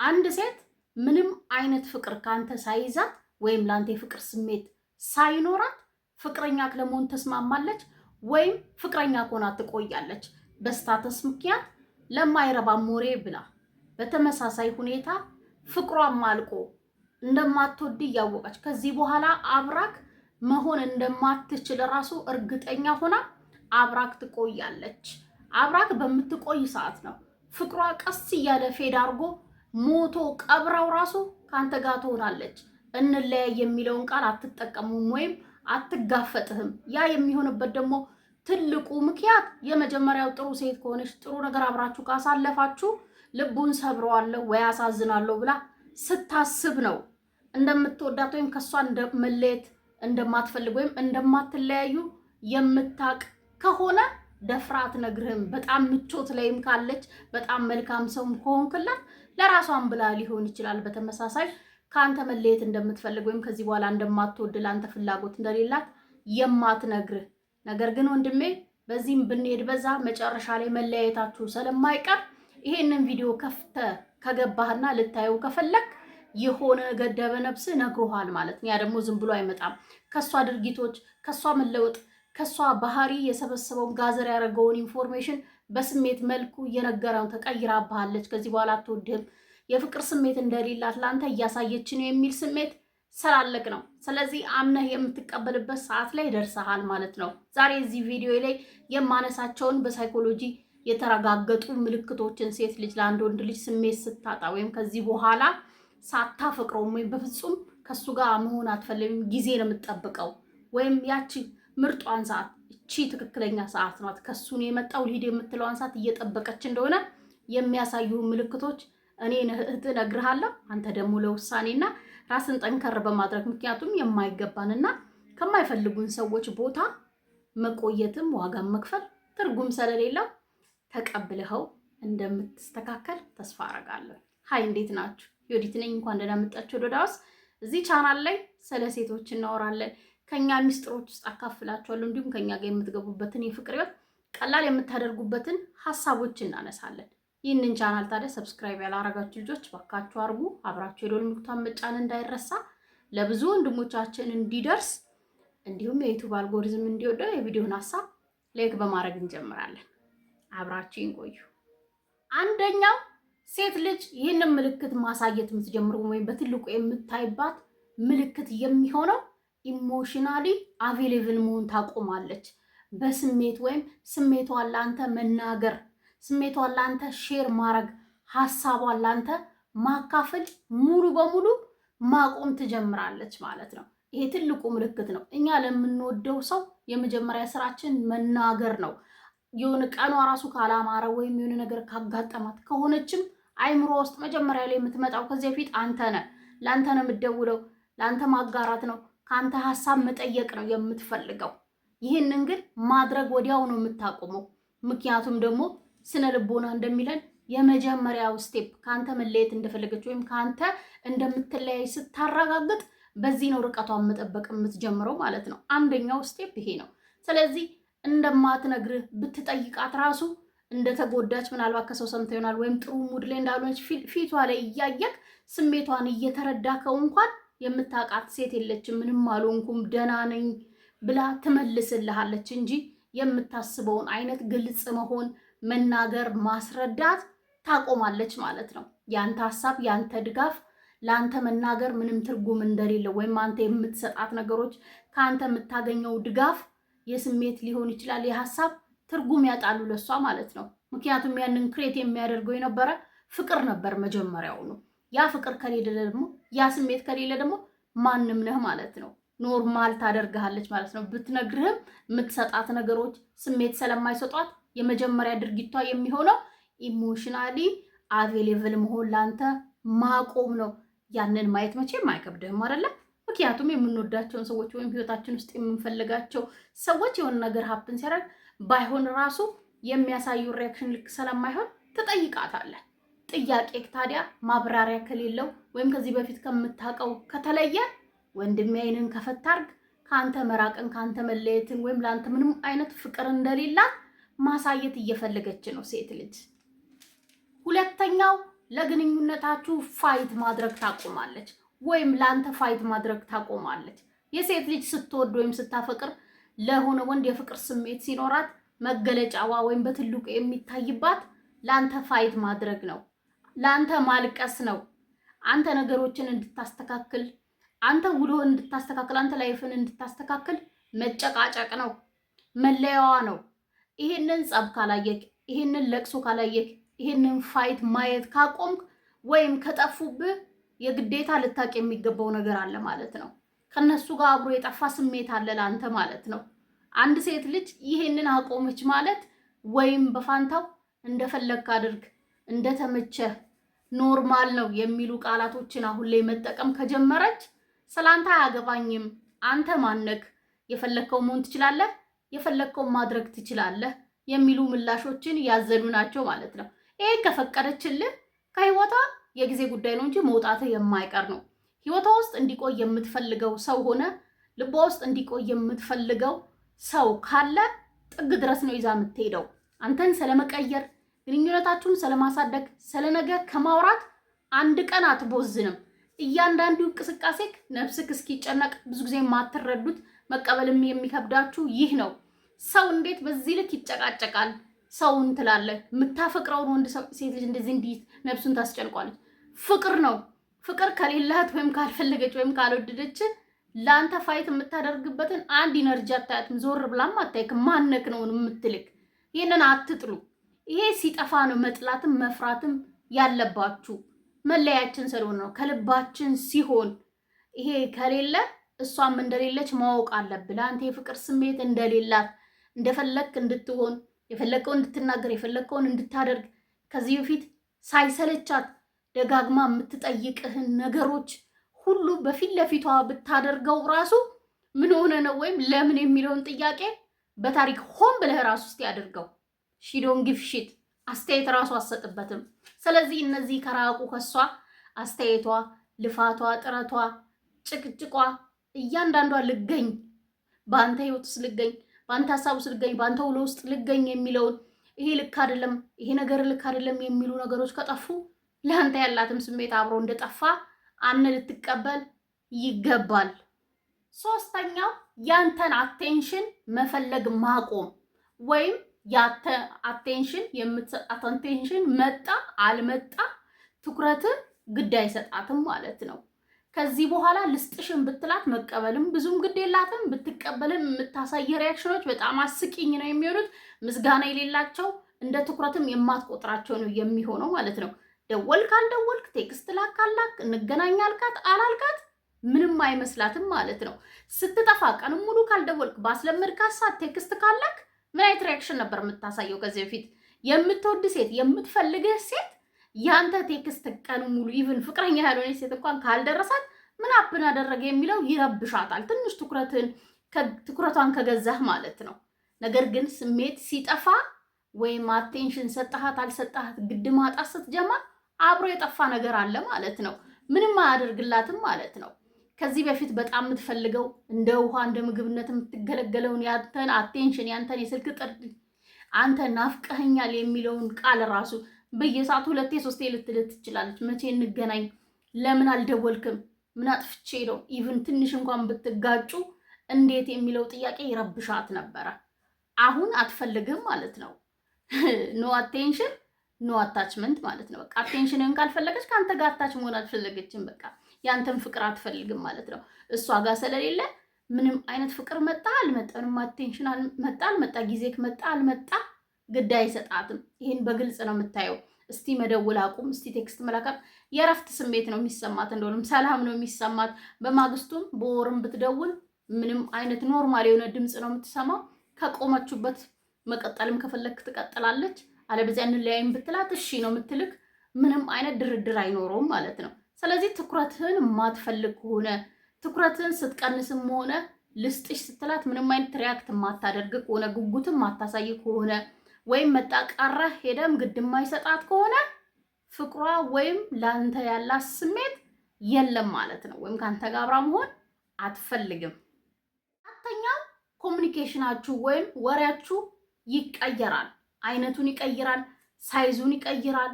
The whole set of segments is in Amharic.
አንድ ሴት ምንም አይነት ፍቅር ካንተ ሳይዛት ወይም ላንተ የፍቅር ስሜት ሳይኖራት ፍቅረኛ ለመሆን ተስማማለች ወይም ፍቅረኛ ሆና ትቆያለች በስታተስ ምክንያት ለማይረባ ሞሬ ብላ። በተመሳሳይ ሁኔታ ፍቅሯን ማልቆ እንደማትወድ ያወቀች ከዚህ በኋላ አብራክ መሆን እንደማትችል ራሱ እርግጠኛ ሆና አብራክ ትቆያለች። አብራክ በምትቆይ ሰዓት ነው ፍቅሯ ቀስ እያለ ፌድ አድርጎ ሞቶ ቀብራው ራሱ ካንተ ጋር ትሆናለች። እንለያይ የሚለውን ቃል አትጠቀሙም ወይም አትጋፈጥህም። ያ የሚሆንበት ደግሞ ትልቁ ምክንያት የመጀመሪያው ጥሩ ሴት ከሆነች ጥሩ ነገር አብራችሁ ካሳለፋችሁ ልቡን ሰብረዋለሁ ወይ አሳዝናለሁ ብላ ስታስብ ነው። እንደምትወዳት ወይም ከሷ መለየት እንደማትፈልግ ወይም እንደማትለያዩ የምታቅ ከሆነ ደፍራ አትነግርህም። በጣም ምቾት ላይም ካለች በጣም መልካም ሰውም ከሆንክላት ለራሷን ብላ ሊሆን ይችላል በተመሳሳይ ካንተ መለየት እንደምትፈልግ ወይም ከዚህ በኋላ እንደማትወድ ላንተ ፍላጎት እንደሌላት የማትነግርህ። ነገር ግን ወንድሜ በዚህም ብንሄድ በዛ መጨረሻ ላይ መለያየታችሁ ስለማይቀር ይሄንን ቪዲዮ ከፍተ ከገባህና ልታየው ከፈለክ የሆነ ገደበ ነፍስ ነግሮሃል ማለት ነው። ያ ደግሞ ዝም ብሎ አይመጣም። ከሷ ድርጊቶች፣ ከሷ መለወጥ፣ ከሷ ባህሪ የሰበሰበውን ጋዘር ያደረገውን ኢንፎርሜሽን በስሜት መልኩ እየነገረው ተቀይራባለች። ከዚህ በኋላ አትወድህም፣ የፍቅር ስሜት እንደሌላት ላንተ እያሳየች ነው የሚል ስሜት ስላለቅ ነው። ስለዚህ አምነህ የምትቀበልበት ሰዓት ላይ ደርሰሃል ማለት ነው። ዛሬ እዚህ ቪዲዮ ላይ የማነሳቸውን በሳይኮሎጂ የተረጋገጡ ምልክቶችን ሴት ልጅ ለአንድ ወንድ ልጅ ስሜት ስታጣ ወይም ከዚህ በኋላ ሳታፈቅረው ወይም በፍጹም ከሱ ጋር መሆን አትፈልግም፣ ጊዜ ነው የምትጠብቀው ወይም ያቺ ምርጧን ሰዓት እቺ ትክክለኛ ሰዓት ናት ከሱ ነው የመጣው ሊሄድ የምትለዋን ሰዓት እየጠበቀች እንደሆነ የሚያሳዩ ምልክቶች እኔ እነግርሃለሁ። አንተ ደግሞ ለውሳኔና ራስን ጠንከር በማድረግ ምክንያቱም የማይገባንና ከማይፈልጉን ሰዎች ቦታ መቆየትም ዋጋም መክፈል ትርጉም ስለሌለው ተቀብለኸው እንደምትስተካከል ተስፋ አደርጋለሁ። ሃይ እንዴት ናችሁ? ዮዲት ነኝ። እንኳን ደህና መጣችሁ ወደ ዳውስ። እዚህ ቻናል ላይ ስለ ሴቶች እናወራለን። ከኛ ሚስጥሮች ውስጥ አካፍላችኋለሁ። እንዲሁም ከኛ ጋር የምትገቡበትን የፍቅር ህይወት ቀላል የምታደርጉበትን ሐሳቦች እናነሳለን። ይህንን ቻናል ታዲያ ሰብስክራይብ ያላረጋችሁ ልጆች ባካችሁ አርጉ። አብራችሁ የደወል ምልክቱን መጫን እንዳይረሳ፣ ለብዙ ወንድሞቻችን እንዲደርስ እንዲሁም የዩቲዩብ አልጎሪዝም እንዲወደው የቪዲዮን ሐሳብ ላይክ በማድረግ እንጀምራለን። አብራችሁን ቆዩ። አንደኛው ሴት ልጅ ይህንን ምልክት ማሳየት የምትጀምረው ወይም በትልቁ የምታይባት ምልክት የሚሆነው ኢሞሽናሊ አቬሌብል መሆን ታቆማለች። በስሜት ወይም ስሜቷን ላንተ መናገር፣ ስሜቷን ላንተ ሼር ማድረግ፣ ሐሳቧን ላንተ ማካፈል ሙሉ በሙሉ ማቆም ትጀምራለች ማለት ነው። ይሄ ትልቁ ምልክት ነው። እኛ ለምንወደው ሰው የመጀመሪያ ስራችን መናገር ነው። የሆነ ቀኗ ራሱ ካላማረ ወይም የሆነ ነገር ካጋጠማት ከሆነችም አይምሮ ውስጥ መጀመሪያ ላይ የምትመጣው ከዚህ በፊት አንተ ነህ። ለአንተ ነው የምትደውለው፣ ለአንተ ማጋራት ነው፣ ከአንተ ሐሳብ መጠየቅ ነው የምትፈልገው። ይህንን ግን ማድረግ ወዲያው ነው የምታቆመው። ምክንያቱም ደግሞ ስነ ልቦና እንደሚለን የመጀመሪያው ስቴፕ ከአንተ መለየት እንደፈለገች ወይም ከአንተ እንደምትለያይ ስታረጋግጥ በዚህ ነው ርቀቷን መጠበቅ የምትጀምረው ማለት ነው። አንደኛው ስቴፕ ይሄ ነው። ስለዚህ እንደማትነግርህ ብትጠይቃት ራሱ እንደተጎዳች ምናልባት ከሰው ሰምተ ይሆናል ወይም ጥሩ ሙድ ላይ እንዳልሆነች ፊቷ ላይ እያየክ ስሜቷን እየተረዳከው እንኳን የምታውቃት ሴት የለችም። ምንም አልሆንኩም ደህና ነኝ ብላ ትመልስልሃለች እንጂ የምታስበውን አይነት ግልጽ መሆን፣ መናገር፣ ማስረዳት ታቆማለች ማለት ነው። ያንተ ሐሳብ፣ ያንተ ድጋፍ ለአንተ መናገር ምንም ትርጉም እንደሌለው ወይም አንተ የምትሰጣት ነገሮች ከአንተ የምታገኘው ድጋፍ የስሜት ሊሆን ይችላል የሐሳብ ትርጉም ያጣሉ ለሷ ማለት ነው። ምክንያቱም ያንን ክሬት የሚያደርገው የነበረ ፍቅር ነበር መጀመሪያው ነው። ያ ፍቅር ከሌለ ደግሞ ያ ስሜት ከሌለ ደግሞ ማንም ነህ ማለት ነው። ኖርማል ታደርግሃለች ማለት ነው። ብትነግርህም የምትሰጣት ነገሮች ስሜት ስለማይሰጧት የመጀመሪያ ድርጊቷ የሚሆነው ኢሞሽናሊ አቬሌብል መሆን ላንተ ማቆም ነው። ያንን ማየት መቼም አይከብድህም አይደለ? ምክንያቱም የምንወዳቸውን ሰዎች ወይም ህይወታችን ውስጥ የምንፈልጋቸው ሰዎች የሆነ ነገር ሀፕን ሲያደርግ ባይሆን ራሱ የሚያሳዩ ሪያክሽን ልክ ስለማይሆን ትጠይቃታለህ። ጥያቄ ታዲያ ማብራሪያ ከሌለው ወይም ከዚህ በፊት ከምታውቀው ከተለየ ወንድሜ አይንን ከፈት አድርግ። ካንተ መራቅን፣ ካንተ መለየትን ወይም ላንተ ምንም አይነት ፍቅር እንደሌላት ማሳየት እየፈለገች ነው ሴት ልጅ። ሁለተኛው ለግንኙነታችሁ ፋይት ማድረግ ታቆማለች ወይም ላንተ ፋይት ማድረግ ታቆማለች። የሴት ልጅ ስትወድ ወይም ስታፈቅር ለሆነ ወንድ የፍቅር ስሜት ሲኖራት መገለጫዋ ወይም በትልቁ የሚታይባት ላንተ ፋይት ማድረግ ነው። ላንተ ማልቀስ ነው። አንተ ነገሮችን እንድታስተካክል፣ አንተ ውሎህን እንድታስተካክል፣ አንተ ላይፍን እንድታስተካክል መጨቃጨቅ ነው። መለያዋ ነው። ይሄንን ጸብ ካላየክ፣ ይሄንን ለቅሶ ካላየክ፣ ይሄንን ፋይት ማየት ካቆምክ ወይም ከጠፉብህ የግዴታ ልታቅ የሚገባው ነገር አለ ማለት ነው። ከነሱ ጋር አብሮ የጠፋ ስሜት አለ ላንተ ማለት ነው። አንድ ሴት ልጅ ይሄንን አቆመች ማለት ወይም በፋንታው እንደፈለግክ አድርግ፣ እንደተመቸህ ኖርማል ነው የሚሉ ቃላቶችን አሁን ላይ መጠቀም ከጀመረች ስላንተ አያገባኝም፣ አንተ ማነክ፣ የፈለግከው መሆን ትችላለህ፣ የፈለግከው ማድረግ ትችላለህ የሚሉ ምላሾችን ያዘሉ ናቸው ማለት ነው። ይሄን ከፈቀደችልህ ከህይወቷ የጊዜ ጉዳይ ነው እንጂ መውጣትህ የማይቀር ነው። ህይወቷ ውስጥ እንዲቆይ የምትፈልገው ሰው ሆነ ልቧ ውስጥ እንዲቆይ የምትፈልገው ሰው ካለ ጥግ ድረስ ነው ይዛ የምትሄደው። አንተን ስለመቀየር፣ ግንኙነታችሁን ስለማሳደግ፣ ስለነገ ከማውራት አንድ ቀን አትቦዝንም። እያንዳንዱ እንቅስቃሴክ ነፍስክ እስኪጨነቅ ብዙ ጊዜ የማትረዱት መቀበልም የሚከብዳችሁ ይህ ነው። ሰው እንዴት በዚህ ልክ ይጨቃጨቃል? ሰውን ትላለህ። የምታፈቅረውን ወንድ ሴት ልጅ እንደዚህ እንዲህ ነፍሱን ታስጨንቋለች። ፍቅር ነው። ፍቅር ከሌላት ወይም ካልፈለገች ወይም ካልወደደች ለአንተ ፋይት የምታደርግበትን አንድ ኢነርጂ አታያትም። ዞር ብላም አታይክም። ማነክ ነው የምትልክ። ይህንን አትጥሉ። ይሄ ሲጠፋ ነው መጥላትም መፍራትም ያለባችሁ። መለያችን ስለሆነ ነው። ከልባችን ሲሆን ይሄ ከሌለ እሷም እንደሌለች ማወቅ አለብህ። ለአንተ የፍቅር ስሜት እንደሌላት፣ እንደፈለግክ እንድትሆን፣ የፈለግከውን እንድትናገር፣ የፈለግከውን እንድታደርግ ከዚህ በፊት ሳይሰለቻት ደጋግማ የምትጠይቅህን ነገሮች ሁሉ በፊት ለፊቷ ብታደርገው ራሱ ምን ሆነ ነው ወይም ለምን የሚለውን ጥያቄ በታሪክ ሆን ብለህ ራሱ ውስጥ ያደርገው። ሺዶን ጊፍሽት አስተያየት ራሱ አሰጥበትም። ስለዚህ እነዚህ ከራቁ ከሷ አስተያየቷ፣ ልፋቷ፣ ጥረቷ፣ ጭቅጭቋ እያንዳንዷ ልገኝ በአንተ ህይወት ውስጥ ልገኝ፣ በአንተ ሀሳብ ውስጥ ልገኝ፣ በአንተ ውሎ ውስጥ ልገኝ የሚለውን ይሄ ልክ አይደለም፣ ይሄ ነገር ልክ አይደለም የሚሉ ነገሮች ከጠፉ ለአንተ ያላትም ስሜት አብሮ እንደጠፋ አምነ ልትቀበል ይገባል። ሶስተኛው ያንተን አቴንሽን መፈለግ ማቆም ወይም ያንተ አቴንሽን የምትሰጣት አቴንሽን መጣ አልመጣ ትኩረት ግድ አይሰጣትም ማለት ነው። ከዚህ በኋላ ልስጥሽን ብትላት መቀበልም ብዙም ግድ የላትም። ብትቀበልም የምታሳይ ሪያክሽኖች በጣም አስቂኝ ነው የሚሆኑት። ምስጋና የሌላቸው እንደ ትኩረትም የማትቆጥራቸው ነው የሚሆነው ማለት ነው። ደወልክ አልደወልክ፣ ቴክስት ላክ አላክ፣ እንገናኝ አልካት አላልካት ምንም አይመስላትም ማለት ነው። ስትጠፋ ቀን ሙሉ ካልደወልክ፣ ባስለመድካት ሰዓት ቴክስት ካላክ ምን አይነት ሪያክሽን ነበር የምታሳየው? ከዚህ በፊት የምትወድ ሴት የምትፈልግህ ሴት ያንተ ቴክስት ቀን ሙሉ ኢቭን ፍቅረኛ ያልሆነች ሴት እንኳን ካልደረሳት ምን አብን አደረገ የሚለው ይረብሻታል። ትንሽ ትኩረቷን ከገዛህ ማለት ነው። ነገር ግን ስሜት ሲጠፋ ወይም አቴንሽን ሰጣሃት አልሰጣሃት ግድ ማጣት ስትጀምር አብሮ የጠፋ ነገር አለ ማለት ነው። ምንም አያደርግላትም ማለት ነው። ከዚህ በፊት በጣም የምትፈልገው እንደ ውሃ እንደ ምግብነት የምትገለገለውን ያንተን አቴንሽን ያንተን የስልክ ጥሪ አንተ ናፍቀኸኛል የሚለውን ቃል ራሱ በየሰዓቱ 2-3 ልትልት ትችላለች። መቼ እንገናኝ፣ ለምን አልደወልክም፣ ምን አጥፍቼ ነው፣ ኢቭን ትንሽ እንኳን ብትጋጩ እንዴት የሚለው ጥያቄ ይረብሻት ነበረ። አሁን አትፈልግም ማለት ነው። ኖ አቴንሽን ኖ አታችመንት ማለት ነው። በቃ አቴንሽንን ካልፈለገች ከአንተ ጋር አታች መሆን አልፈለገችም። በቃ ያንተን ፍቅር አትፈልግም ማለት ነው። እሷ ጋር ስለሌለ ምንም አይነት ፍቅር መጣ አልመጣ፣ ምንም አቴንሽን መጣ አልመጣ፣ ጊዜክ መጣ አልመጣ ግድ አይሰጣትም። ይሄን በግልጽ ነው የምታየው። እስቲ መደውል አቁም፣ እስቲ ቴክስት መላካት የረፍት ስሜት ነው የሚሰማት፣ እንደሆነም ሰላም ነው የሚሰማት። በማግስቱም በወርም ብትደውል ምንም አይነት ኖርማል የሆነ ድምፅ ነው የምትሰማው። ከቆመችበት መቀጠልም ከፈለክ ትቀጥላለች። አለበዚያ እንለያይም ብትላት እሺ ነው የምትልክ። ምንም አይነት ድርድር አይኖረውም ማለት ነው። ስለዚህ ትኩረትህን የማትፈልግ ከሆነ ትኩረትህን ስትቀንስም ሆነ ልስጥሽ ስትላት ምንም አይነት ሪያክት የማታደርግ ከሆነ ጉጉትም የማታሳይ ከሆነ ወይም መጣቃራ ሄደም ግድ የማይሰጣት ከሆነ ፍቅሯ ወይም ለአንተ ያላት ስሜት የለም ማለት ነው። ወይም ከአንተ ጋር አብራ መሆን አትፈልግም። አራተኛው ኮሚኒኬሽናችሁ ወይም ወሬያችሁ ይቀየራል። አይነቱን ይቀይራል፣ ሳይዙን ይቀይራል፣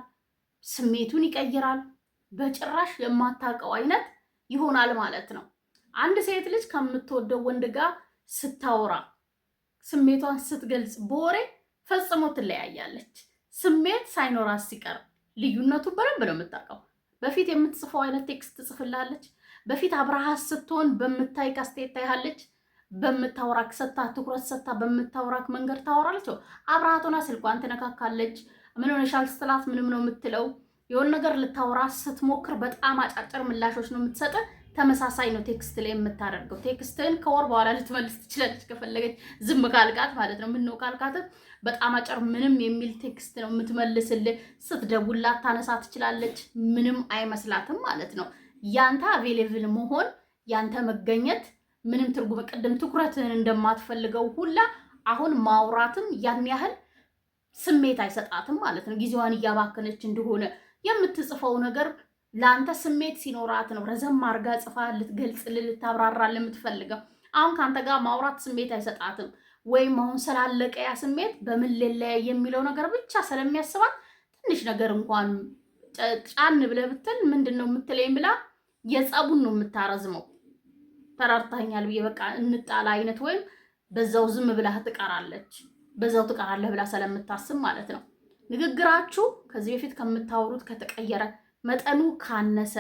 ስሜቱን ይቀይራል። በጭራሽ የማታውቀው አይነት ይሆናል ማለት ነው። አንድ ሴት ልጅ ከምትወደው ወንድ ጋር ስታወራ ስሜቷን ስትገልጽ በወሬ ፈጽሞ ትለያያለች። ስሜት ሳይኖራት ሲቀር ልዩነቱ በደንብ ነው የምታውቀው። በፊት የምትጽፈው አይነት ቴክስት ትጽፍላለች። በፊት አብረሃት ስትሆን በምታይ ካስቴት ታያለች። በምታወራክ ሰታ ትኩረት ሰታ በምታወራክ መንገድ ታወራለች። አብረሃት ሆና ስልኳን ትነካካለች። ምን ሆነሻል ስትላት ምንም ነው የምትለው። የሆነ ነገር ልታወራ ስትሞክር በጣም አጫጭር ምላሾች ነው የምትሰጥ። ተመሳሳይ ነው ቴክስት ላይ የምታደርገው። ቴክስትን ከወር በኋላ ልትመልስ ትችላለች ከፈለገች፣ ዝም ካልቃት ማለት ነው። ምነው ካልቃት በጣም አጭር ምንም የሚል ቴክስት ነው የምትመልስልህ። ስትደውላት ታነሳ ትችላለች። ምንም አይመስላትም ማለት ነው። ያንተ አቬሌብል መሆን ያንተ መገኘት ምንም ትርጉም ቅድም ትኩረትን እንደማትፈልገው ሁላ አሁን ማውራትም ያን ያህል ስሜት አይሰጣትም ማለት ነው። ጊዜዋን እያባከነች እንደሆነ የምትጽፈው ነገር ለአንተ ስሜት ሲኖራት ነው ረዘም አርጋ ጽፋ ልትገልጽልህ ልታብራራልህ የምትፈልገው። አሁን ከአንተ ጋር ማውራት ስሜት አይሰጣትም። ወይም አሁን ስላለቀ ያ ስሜት በምን ልለያይ የሚለው ነገር ብቻ ስለሚያስባት ትንሽ ነገር እንኳን ጫን ብለህ ብትል ምንድን ነው የምትለኝ ብላ የጸቡን ነው የምታረዝመው። ተራርታኛል ብዬ በቃ እንጣላ አይነት ወይም በዛው ዝም ብላ ትቀራለች። በዛው ትቀራለህ ብላ ስለምታስብ ማለት ነው። ንግግራችሁ ከዚህ በፊት ከምታወሩት ከተቀየረ፣ መጠኑ ካነሰ፣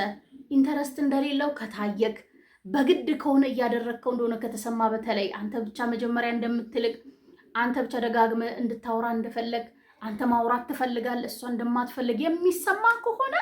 ኢንተረስት እንደሌለው ከታየክ፣ በግድ ከሆነ እያደረግከው እንደሆነ ከተሰማ፣ በተለይ አንተ ብቻ መጀመሪያ እንደምትልቅ፣ አንተ ብቻ ደጋግመ እንድታወራ እንደፈለግ፣ አንተ ማውራት ትፈልጋለህ እሷ እንደማትፈልግ የሚሰማ ከሆነ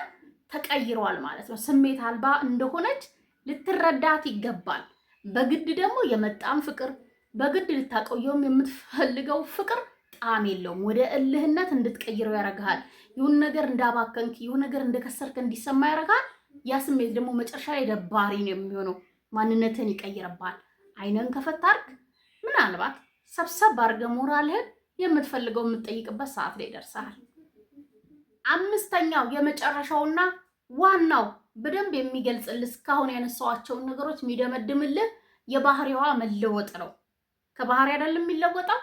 ተቀይሯል ማለት ነው። ስሜት አልባ እንደሆነች ልትረዳት ይገባል። በግድ ደግሞ የመጣም ፍቅር በግድ ልታቆየውም የምትፈልገው ፍቅር ጣዕም የለውም። ወደ እልህነት እንድትቀይረው ያደርግሃል። ይሁን ነገር እንዳባከንክ፣ ይሁን ነገር እንደከሰርክ እንዲሰማ ያደርግሃል። ያ ስሜት ደግሞ መጨረሻ ላይ ደባሪ ነው የሚሆነው። ማንነትን ይቀይርብሃል። አይነን ከፈታርክ ምናልባት ሰብሰብ አድርገህ ሞራልህን የምትፈልገው የምትጠይቅበት ሰዓት ላይ ደርሰሃል። አምስተኛው የመጨረሻውና ዋናው በደንብ የሚገልጽልህ እስካሁን ያነሳኋቸውን ነገሮች የሚደመድምልህ የባህሪዋ መለወጥ ነው። ከባህሪ አይደለም የሚለወጠው።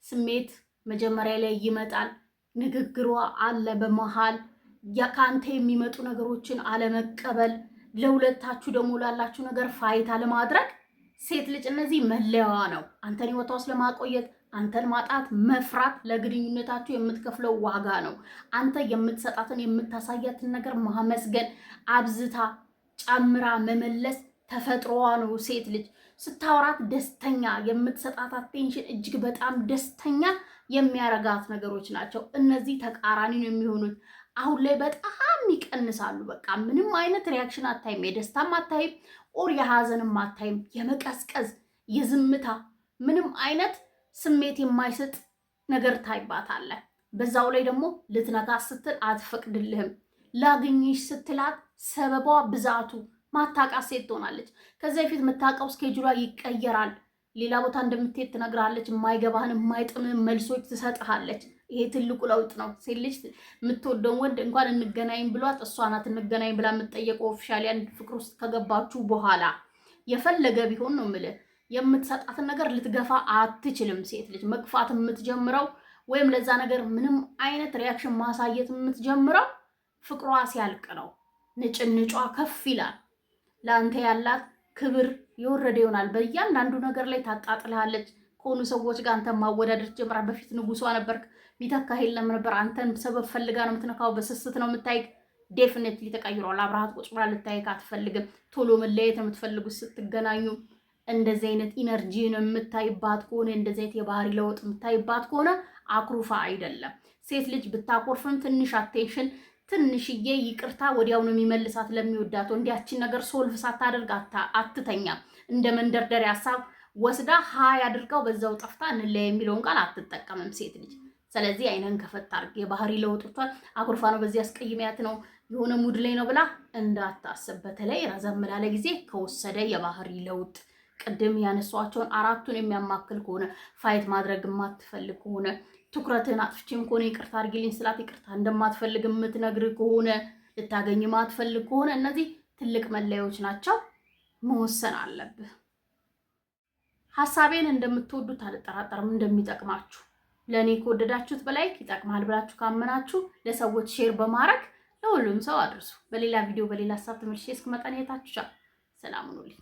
ስሜት መጀመሪያ ላይ ይመጣል። ንግግሯ አለ በመሃል ከአንተ የሚመጡ ነገሮችን አለመቀበል፣ ለሁለታችሁ ደግሞ ላላችሁ ነገር ፋይታ ለማድረግ ሴት ልጅ እነዚህ መለያዋ ነው። አንተን ህይወቷ ውስጥ ለማቆየት አንተን ማጣት መፍራት ለግንኙነታችሁ የምትከፍለው ዋጋ ነው። አንተ የምትሰጣትን የምታሳያትን ነገር ማመስገን፣ አብዝታ ጨምራ መመለስ ተፈጥሮዋ ነው። ሴት ልጅ ስታወራት ደስተኛ የምትሰጣት አቴንሽን እጅግ በጣም ደስተኛ የሚያረጋት ነገሮች ናቸው። እነዚህ ተቃራኒ ነው የሚሆኑት። አሁን ላይ በጣም ይቀንሳሉ። በቃ ምንም አይነት ሪያክሽን አታይም። የደስታም አታይም፣ ኦር የሀዘንም አታይም። የመቀዝቀዝ የዝምታ ምንም አይነት ስሜት የማይሰጥ ነገር ታይባታለህ። በዛው ላይ ደግሞ ልትነካ ስትል አትፈቅድልህም። ላግኝሽ ስትላት ሰበቧ ብዛቱ ማታውቃት ሴት ትሆናለች። ከዚያ በፊት የምታውቀው ስኬጁሏ ይቀየራል። ሌላ ቦታ እንደምትሄድ ትነግራለች። የማይገባህን የማይጥምህን መልሶች ትሰጥሃለች። ይሄ ትልቁ ለውጥ ነው። ሴት ልጅ የምትወደውን ወንድ እንኳን እንገናኝ ብሏት እሷ ናት እንገናኝ ብላ የምትጠየቀው። ኦፊሻሊ አንድ ፍቅር ውስጥ ከገባችሁ በኋላ የፈለገ ቢሆን ነው የምልህ የምትሰጣትን ነገር ልትገፋ አትችልም። ሴት ልጅ መግፋት የምትጀምረው ወይም ለዛ ነገር ምንም አይነት ሪያክሽን ማሳየት የምትጀምረው ፍቅሯ ሲያልቅ ነው። ንጭንጯ ከፍ ይላል። ለአንተ ያላት ክብር የወረደ ይሆናል። በእያንዳንዱ ነገር ላይ ታጣጥልሃለች። ከሆኑ ሰዎች ጋር አንተን ማወዳደር ጀምራ። በፊት ንጉሷ ነበርክ፣ ሚተካ የለም ነበር። አንተን ሰበብ ፈልጋ ነው የምትነካው፣ በስስት ነው የምታይክ። ዴፊኔትሊ ተቀይሯል። አብረሃት ቁጭ ብላ ልታይክ አትፈልግም። ቶሎ መለየት የምትፈልጉት ስትገናኙ እንደዚህ አይነት ኢነርጂን የምታይባት ከሆነ እንደዚህ አይነት የባህሪ ለውጥ የምታይባት ከሆነ አኩርፋ አይደለም። ሴት ልጅ ብታኮርፍም ትንሽ አቴንሽን ትንሽዬ ይቅርታ ወዲያውኑ የሚመልሳት ለሚወዳት እንዲያችን ነገር ሶልቭ ሳታደርግ አትተኛም። እንደ መንደርደሪያ ሀሳብ ወስዳ ሀይ አድርገው በዛው ጠፍታ እንለያ የሚለውን ቃል አትጠቀምም ሴት ልጅ። ስለዚህ አይነን ከፈት አድርግ። የባህሪ ለውጦቿን አኩርፋ ነው በዚህ አስቀይሚያት ነው የሆነ ሙድ ላይ ነው ብላ እንዳታስብ። በተለይ ረዘም ላለ ጊዜ ከወሰደ የባህሪ ለውጥ ቅድም ያነሷቸውን አራቱን የሚያማክል ከሆነ ፋይት ማድረግ የማትፈልግ ከሆነ ትኩረትን አጥፍቼም ከሆነ ይቅርታ አድርጊልኝ ስላት ይቅርታ እንደማትፈልግ የምትነግር ከሆነ ልታገኝ ማትፈልግ ከሆነ እነዚህ ትልቅ መለያዎች ናቸው። መወሰን አለብህ። ሀሳቤን እንደምትወዱት አልጠራጠርም፣ እንደሚጠቅማችሁ። ለእኔ ከወደዳችሁት በላይ ይጠቅማል ብላችሁ ካመናችሁ ለሰዎች ሼር በማድረግ ለሁሉም ሰው አድርሱ። በሌላ ቪዲዮ በሌላ ሀሳብ ተመልሼ እስክመጣ ሰላም ሁኑልኝ።